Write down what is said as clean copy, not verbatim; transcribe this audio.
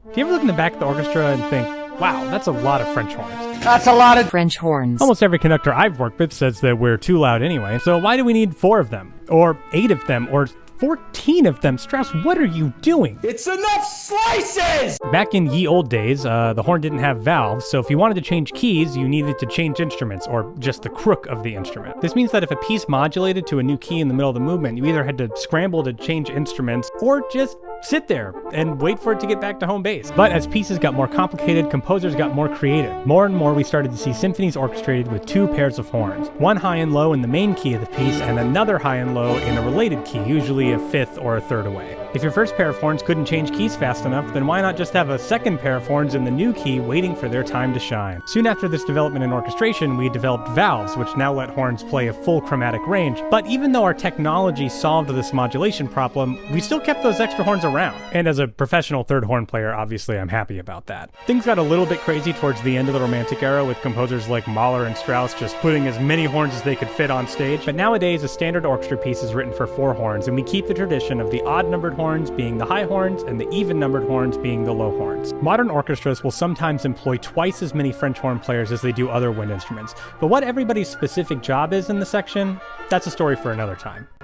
Do you ever look in the back of the orchestra and think, wow, that's a lot of French horns? That's a lot of French horns. Almost every conductor I've worked with says that we're too loud anyway, so why do we need 4 of them? Or 8 of them? Or 14 of them? Strauss, what are you doing? It's enough slices! Back in ye old days, the horn didn't have valves, so if you wanted to change keys, you needed to change instruments, or just the crook of the instrument. This means that if a piece modulated to a new key in the middle of the movement, you either had to scramble to change instruments, or just sit there and wait for it to get back to home base. But as pieces got more complicated, composers got more creative. More and more we started to see symphonies orchestrated with 2 pairs of horns. One high and low in the main key of the piece, and another high and low in a related key, usually a 5th or a 3rd away. If your first pair of horns couldn't change keys fast enough, then why not just have a second pair of horns in the new key waiting for their time to shine? Soon after this development in orchestration, we developed valves, which now let horns play a full chromatic range. But even though our technology solved this modulation problem, we still kept those extra horns around. And as a professional 3rd horn player, obviously I'm happy about that. Things got a little bit crazy towards the end of the Romantic era, with composers like Mahler and Strauss just putting as many horns as they could fit on stage. But nowadays, a standard orchestra piece is written for 4 horns, and we keep the tradition of the odd-numbered horns being the high horns and the even-numbered horns being the low horns. Modern orchestras will sometimes employ twice as many French horn players as they do other wind instruments, but what everybody's specific job is in the section, that's a story for another time.